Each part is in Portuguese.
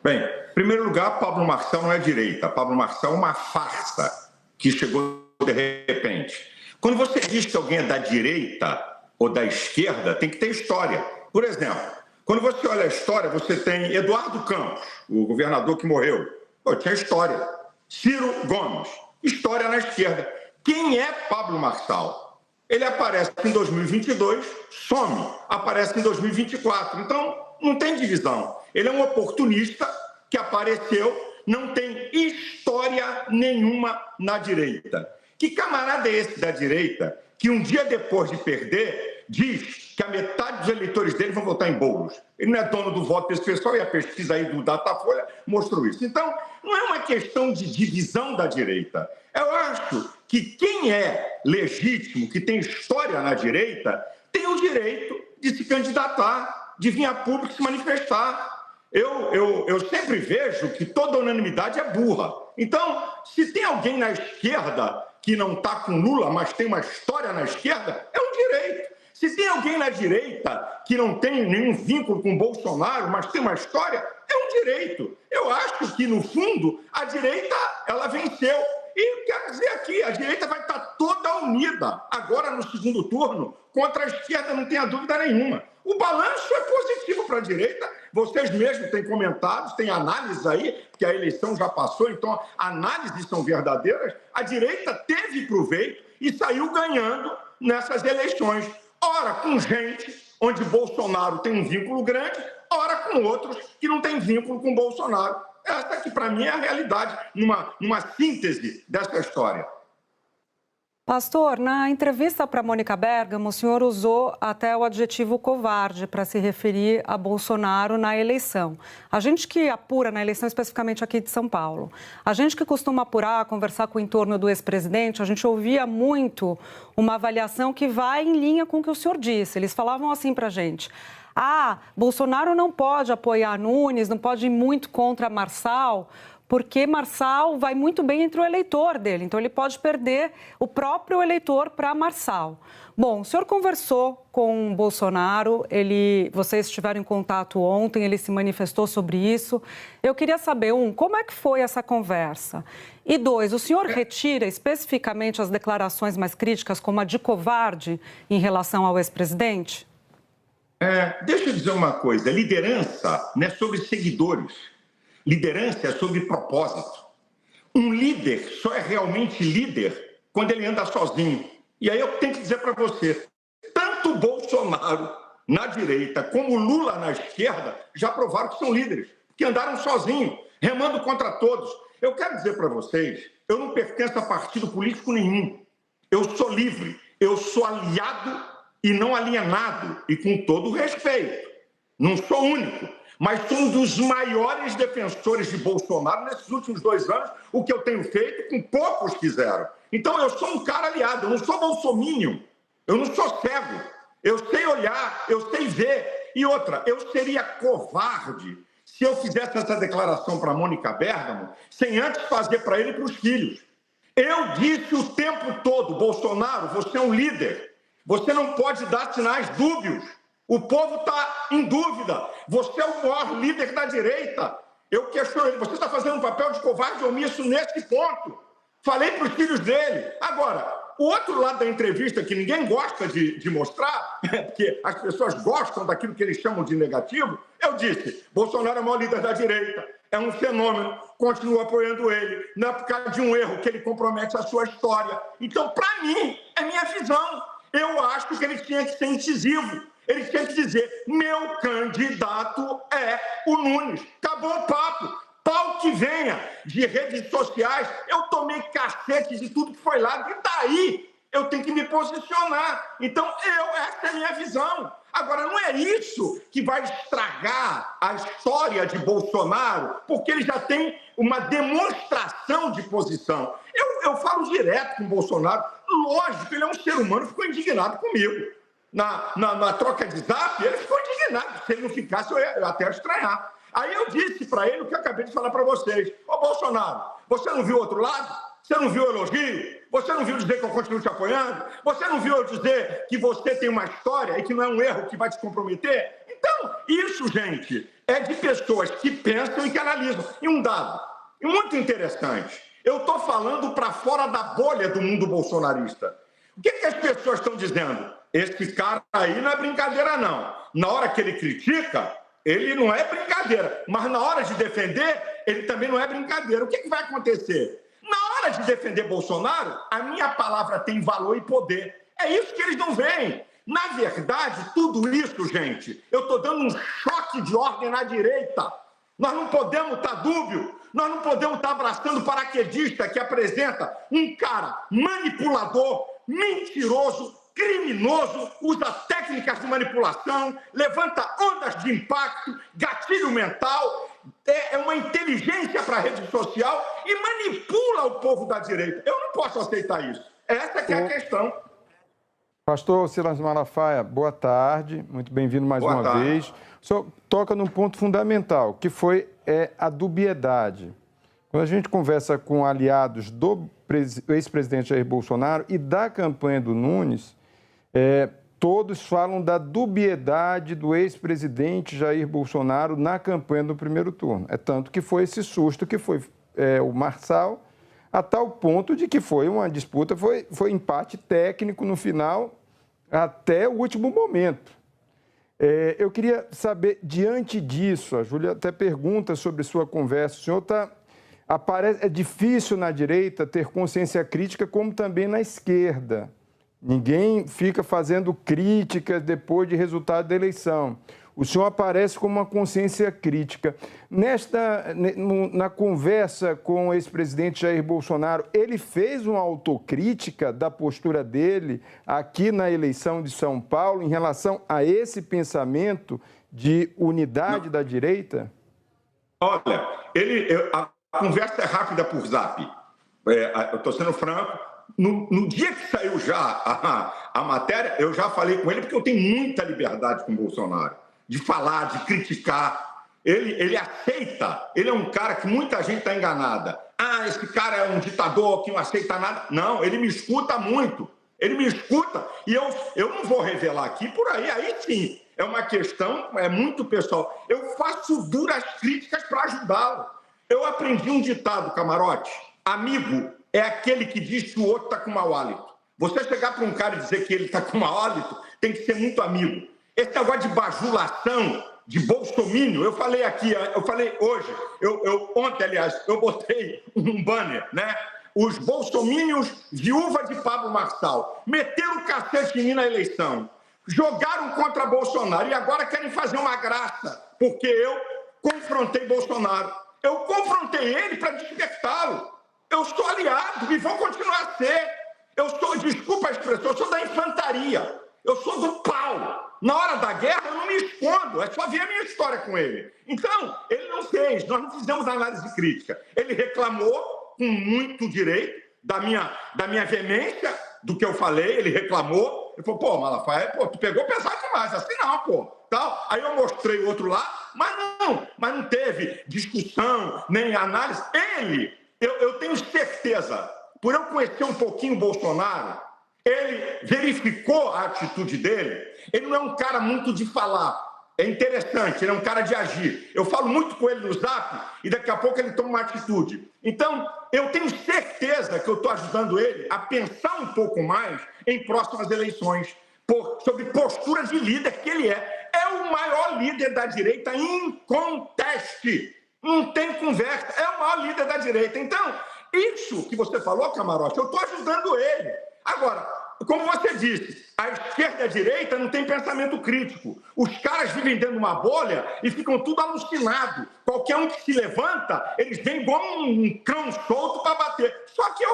Bem, em primeiro lugar, Pablo Marçal não é direita. Pablo Marçal é uma farsa que chegou de repente. Quando você diz que alguém é da direita ou da esquerda, tem que ter história. Por exemplo, quando você olha a história, você tem Eduardo Campos, o governador que morreu. Pô, tinha história. Ciro Gomes, história na esquerda. Quem é Pablo Marçal? Ele aparece em 2022, some, aparece em 2024. Então, não tem divisão. Ele é um oportunista que apareceu, não tem história nenhuma na direita. Que camarada é esse da direita que um dia depois de perder diz que a metade dos eleitores dele vão votar em Boulos? Ele não é dono do voto desse pessoal e a pesquisa aí do Datafolha mostrou isso. Então, não é uma questão de divisão da direita. Eu acho que quem é legítimo, que tem história na direita, tem o direito de se candidatar, de vir a público se manifestar. Eu sempre vejo que toda unanimidade é burra. Então, se tem alguém na esquerda que não está com Lula, mas tem uma história na esquerda, é um direito. Se tem alguém na direita que não tem nenhum vínculo com Bolsonaro, mas tem uma história, é um direito. Eu acho que, no fundo, a direita, ela venceu. E quero dizer aqui, a direita vai estar toda unida agora no segundo turno contra a esquerda, não tenha dúvida nenhuma. O balanço é positivo para a direita, vocês mesmos têm comentado, tem análises aí, que a eleição já passou, então análises são verdadeiras. A direita teve proveito e saiu ganhando nessas eleições. Ora com gente onde Bolsonaro tem um vínculo grande, ora com outros que não têm vínculo com Bolsonaro. Essa que, para mim, é a realidade, numa síntese dessa história. Pastor, na entrevista para Mônica Bergamo, o senhor usou até o adjetivo covarde para se referir a Bolsonaro na eleição. A gente que apura na eleição, especificamente aqui de São Paulo, a gente que costuma apurar, conversar com o entorno do ex-presidente, a gente ouvia muito uma avaliação que vai em linha com o que o senhor disse. Eles falavam assim para a gente: Bolsonaro não pode apoiar Nunes, não pode ir muito contra Marçal, porque Marçal vai muito bem entre o eleitor dele, então ele pode perder o próprio eleitor para Marçal. Bom, o senhor conversou com o Bolsonaro, vocês estiveram em contato ontem, ele se manifestou sobre isso. Eu queria saber, como é que foi essa conversa? E dois, o senhor retira especificamente as declarações mais críticas, como a de covarde, em relação ao ex-presidente? Deixa eu dizer uma coisa, liderança não é sobre seguidores, liderança é sobre propósito. Um líder só é realmente líder quando ele anda sozinho. E aí eu tenho que dizer para você, tanto Bolsonaro na direita como Lula na esquerda já provaram que são líderes, que andaram sozinhos, remando contra todos. Eu quero dizer para vocês, eu não pertenço a partido político nenhum. Eu sou livre, eu sou aliado e não alienado, e com todo o respeito. Não sou único, mas sou um dos maiores defensores de Bolsonaro nesses últimos 2 anos, o que eu tenho feito com poucos fizeram. Então eu sou um cara aliado, eu não sou bolsominion, eu não sou cego, eu sei olhar, eu sei ver. E outra, eu seria covarde se eu fizesse essa declaração para Mônica Bergamo sem antes fazer para ele e para os filhos. Eu disse o tempo todo: Bolsonaro, você é um líder. Você não pode dar sinais dúbios. O povo está em dúvida. Você é o maior líder da direita. Eu questiono ele. Você está fazendo um papel de covarde omisso nesse ponto. Falei para os filhos dele. Agora, o outro lado da entrevista, que ninguém gosta de mostrar, porque as pessoas gostam daquilo que eles chamam de negativo, eu disse: Bolsonaro é o maior líder da direita. É um fenômeno. Continuo apoiando ele. Não é por causa de um erro que ele compromete a sua história. Então, para mim, é minha visão. Eu acho que ele tinha que ser incisivo. Ele tinha que dizer: meu candidato é o Nunes. Acabou o papo. Pau que venha de redes sociais. Eu tomei cacete de tudo que foi lá. E daí eu tenho que me posicionar. Então, essa é a minha visão. Agora, não é isso que vai estragar a história de Bolsonaro, porque ele já tem uma demonstração de posição. Eu falo direto com o Bolsonaro. Lógico, ele é um ser humano, ficou indignado comigo. Na troca de zap, ele ficou indignado. Se ele não ficasse, eu ia até estranhar. Aí eu disse para ele o que eu acabei de falar para vocês. Ô, Bolsonaro, você não viu o outro lado? Você não viu o elogio? Você não viu dizer que eu continuo te apoiando? Você não viu eu dizer que você tem uma história e que não é um erro que vai te comprometer? Então, isso, gente, é de pessoas que pensam e que analisam. E um dado muito interessante, eu estou falando para fora da bolha do mundo bolsonarista. O que as pessoas estão dizendo? Esse cara aí não é brincadeira, não. Na hora que ele critica, ele não é brincadeira. Mas na hora de defender, ele também não é brincadeira. O que vai acontecer? Na hora de defender Bolsonaro, a minha palavra tem valor e poder. É isso que eles não veem. Na verdade, tudo isso, gente, eu estou dando um choque de ordem na direita. Nós não podemos estar dúbio, nós não podemos estar abraçando o paraquedista que apresenta um cara manipulador, mentiroso, criminoso, usa técnicas de manipulação, levanta ondas de impacto, gatilho mental, é uma inteligência para a rede social e manipula o povo da direita. Eu não posso aceitar isso. Essa que é a questão. Pastor Silas Malafaia, boa tarde, muito bem-vindo mais uma vez. O senhor toca num ponto fundamental, que foi a dubiedade. Quando a gente conversa com aliados do ex-presidente Jair Bolsonaro e da campanha do Nunes, todos falam da dubiedade do ex-presidente Jair Bolsonaro na campanha do primeiro turno. É tanto que foi esse susto que foi o Marçal, a tal ponto de que foi uma disputa, foi empate técnico no final, até o último momento. Eu queria saber, diante disso, a Júlia até pergunta sobre sua conversa, o senhor é difícil na direita ter consciência crítica, como também na esquerda. Ninguém fica fazendo críticas depois de resultado da eleição. O senhor aparece com uma consciência crítica. Na conversa com o ex-presidente Jair Bolsonaro, ele fez uma autocrítica da postura dele aqui na eleição de São Paulo em relação a esse pensamento de unidade da direita? Olha, a conversa é rápida por zap. Eu estou sendo franco. No dia que saiu já a matéria, eu já falei com ele, porque eu tenho muita liberdade com o Bolsonaro, de falar, de criticar. Ele aceita, ele é um cara que muita gente está enganada. Esse cara é um ditador que não aceita nada. Não, ele me escuta muito. Ele me escuta e eu não vou revelar aqui por aí sim. É uma questão, é muito pessoal. Eu faço duras críticas para ajudá-lo. Eu aprendi um ditado, camarote. Amigo é aquele que diz que o outro está com mau hálito. Você chegar para um cara e dizer que ele está com mau hálito, tem que ser muito amigo. Esse negócio de bajulação, de bolsomínio, eu falei aqui, eu falei hoje, ontem, aliás, eu botei um banner, né? Os bolsomínios, viúva de Pablo Marçal, meteram o cacete em mim na eleição, jogaram contra Bolsonaro e agora querem fazer uma graça, porque eu confrontei Bolsonaro. Eu confrontei ele para despertá-lo. Eu sou aliado e vou continuar a ser. Desculpa a expressão, eu sou da infantaria. Eu sou do pau. Na hora da guerra, eu não me escondo. É só ver a minha história com ele. Então, ele não fez. Nós não fizemos análise crítica. Ele reclamou com muito direito da minha veemência, do que eu falei. Ele reclamou. Ele falou, Malafaia, tu pegou pesado demais. Assim não, Tal. Aí eu mostrei o outro lado, mas não teve discussão, nem análise. Eu tenho certeza, por eu conhecer um pouquinho o Bolsonaro, ele verificou a atitude dele. Ele não é um cara muito de falar. É interessante, ele é um cara de agir. Eu falo muito com ele no zap e daqui a pouco ele toma uma atitude. Então, eu tenho certeza que eu estou ajudando ele a pensar um pouco mais em próximas eleições, sobre postura de líder que ele é. É o maior líder da direita inconteste. Não tem conversa. É o maior líder da direita. Então, isso que você falou, camarote, eu estou ajudando ele. Agora, como você disse, a esquerda e a direita não tem pensamento crítico. Os caras vivem dentro de uma bolha e ficam tudo alucinados. Qualquer um que se levanta, eles vêm igual um cão solto para bater. Só que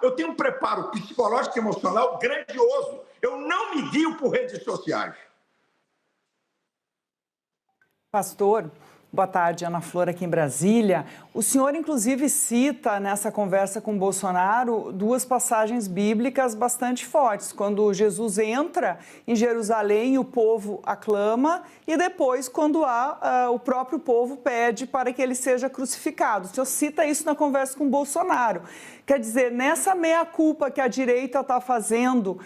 eu tenho um preparo psicológico e emocional grandioso. Eu não me guio por redes sociais. Pastor, Boa tarde, Ana Flor, aqui em Brasília. O senhor, inclusive, cita nessa conversa com Bolsonaro duas passagens bíblicas bastante fortes. Quando Jesus entra em Jerusalém, o povo aclama, e depois, quando o próprio povo pede para que ele seja crucificado. O senhor cita isso na conversa com Bolsonaro. Quer dizer, nessa meia-culpa que a direita está fazendo,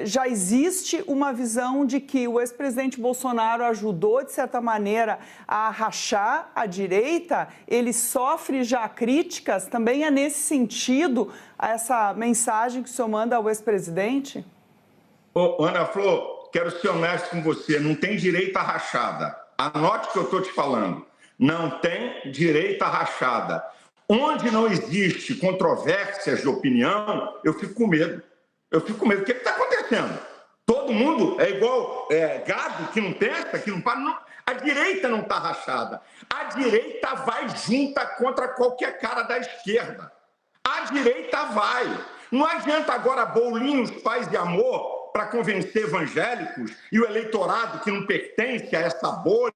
já existe uma visão de que o ex-presidente Bolsonaro ajudou, de certa maneira, a rachar a direita? Ele sofre já críticas? Também é nesse sentido essa mensagem que o senhor manda ao ex-presidente? Ana Flor, quero ser honesto com você, não tem direita rachada. Anote o que eu estou te falando. Não tem direita rachada. Onde não existe controvérsias de opinião, eu fico com medo. Eu fico com medo. O que está acontecendo? Todo mundo é igual gado que não pensa, que não para. Não. A direita não está rachada. A direita vai junta contra qualquer cara da esquerda. A direita vai. Não adianta agora bolinhos, paz e amor para convencer evangélicos e o eleitorado que não pertence a essa bolha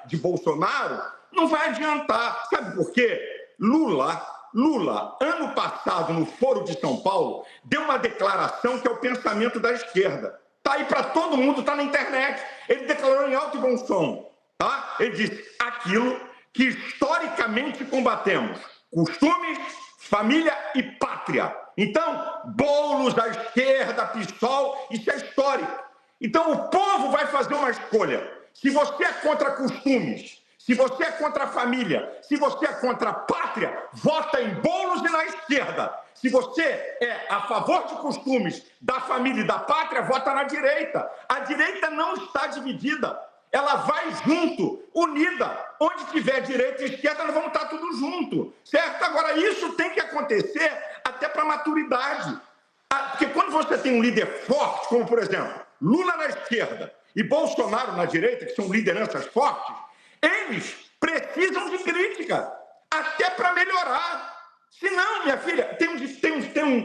de Bolsonaro. Não vai adiantar. Sabe por quê? Lula, ano passado, no Foro de São Paulo, deu uma declaração que é o pensamento da esquerda. Está aí para todo mundo, está na internet. Ele declarou em alto e bom som. Tá? Ele disse aquilo que historicamente combatemos: costumes, família e pátria. Então, bolos da esquerda, PSOL, isso é histórico. Então, o povo vai fazer uma escolha. Se você é contra costumes, se você é contra a família, se você é contra a pátria, vota em Boulos e na esquerda. Se você é a favor de costumes, da família e da pátria, vota na direita. A direita não está dividida. Ela vai junto, unida. Onde tiver direita e esquerda, nós vamos estar tudo junto. Certo? Agora, isso tem que acontecer até para a maturidade. Porque quando você tem um líder forte, como, por exemplo, Lula na esquerda e Bolsonaro na direita, que são lideranças fortes, eles precisam de crítica, até para melhorar. Senão, minha filha, tem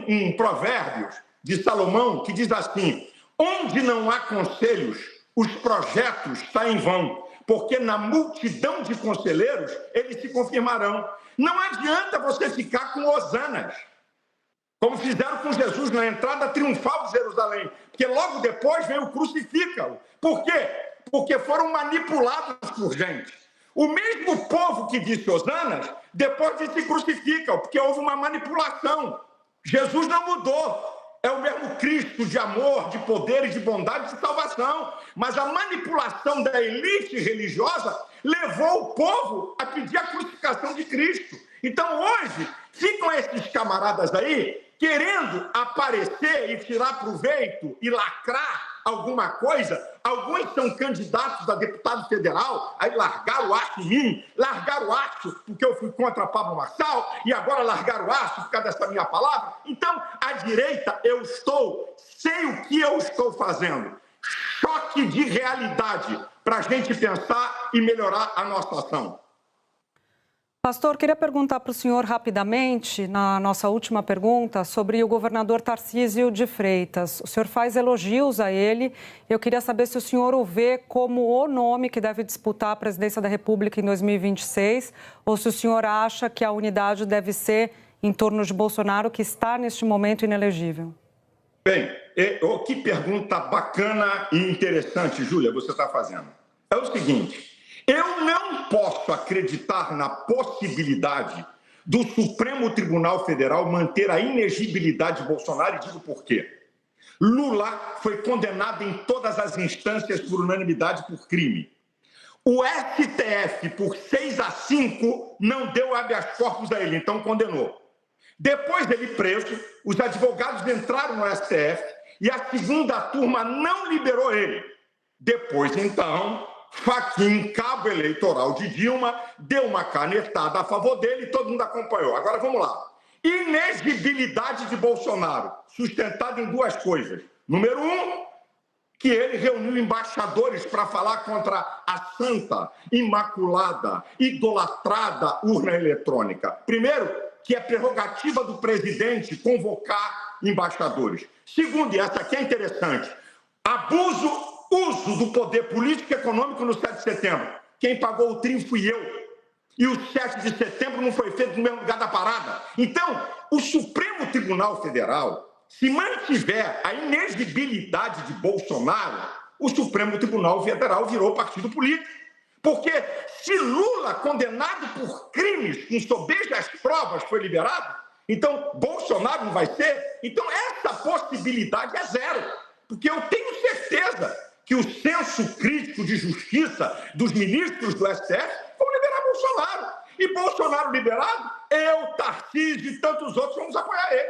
um provérbio de Salomão que diz assim: onde não há conselhos, os projetos saem em vão, porque na multidão de conselheiros eles se confirmarão. Não adianta você ficar com hosanas, como fizeram com Jesus na entrada triunfal de Jerusalém, porque logo depois vem o crucifica-o. Por quê? Porque foram manipulados por gente. O mesmo povo que disse hosanas, depois disse crucifica-o, porque houve uma manipulação. Jesus não mudou. É o mesmo Cristo de amor, de poder e de bondade e de salvação. Mas a manipulação da elite religiosa levou o povo a pedir a crucificação de Cristo. Então, hoje, ficam esses camaradas aí querendo aparecer e tirar proveito e lacrar alguma coisa. Alguns são candidatos a deputado federal, aí largaram o aço em mim, largaram o aço porque eu fui contra Pablo Marçal, e agora largaram o aço por causa dessa minha palavra. Então, à direita, sei o que eu estou fazendo. Choque de realidade para a gente pensar e melhorar a nossa ação. Pastor, queria perguntar para o senhor rapidamente, na nossa última pergunta, sobre o governador Tarcísio de Freitas. O senhor faz elogios a ele. Eu queria saber se o senhor o vê como o nome que deve disputar a presidência da República em 2026, ou se o senhor acha que a unidade deve ser em torno de Bolsonaro, que está neste momento inelegível. Bem, que pergunta bacana e interessante, Júlia, você está fazendo. É o seguinte: eu não posso acreditar na possibilidade do Supremo Tribunal Federal manter a inegibilidade de Bolsonaro, e digo por quê. Lula foi condenado em todas as instâncias por unanimidade por crime. O STF, por 6-5, não deu habeas corpus a ele, então condenou. Depois dele preso, os advogados entraram no STF e a segunda turma não liberou ele. Depois, então, Fachin, cabo eleitoral de Dilma, deu uma canetada a favor dele e todo mundo acompanhou. Agora vamos lá. Inegibilidade de Bolsonaro, sustentada em duas coisas. Número um, que ele reuniu embaixadores para falar contra a santa, imaculada, idolatrada urna eletrônica. Primeiro, que é prerrogativa do presidente convocar embaixadores. Segundo, e essa aqui é interessante, uso do poder político e econômico no 7 de setembro. Quem pagou o trim fui eu. E o 7 de setembro não foi feito no mesmo lugar da parada. Então, o Supremo Tribunal Federal, se mantiver a inexigibilidade de Bolsonaro, o Supremo Tribunal Federal virou partido político. Porque se Lula, condenado por crimes com sobejas provas, foi liberado, então Bolsonaro não vai ser? Então essa possibilidade é zero. Porque eu tenho certeza que o senso crítico de justiça dos ministros do STF vão liberar Bolsonaro. E Bolsonaro liberado, eu, Tarcísio e tantos outros vamos apoiar ele.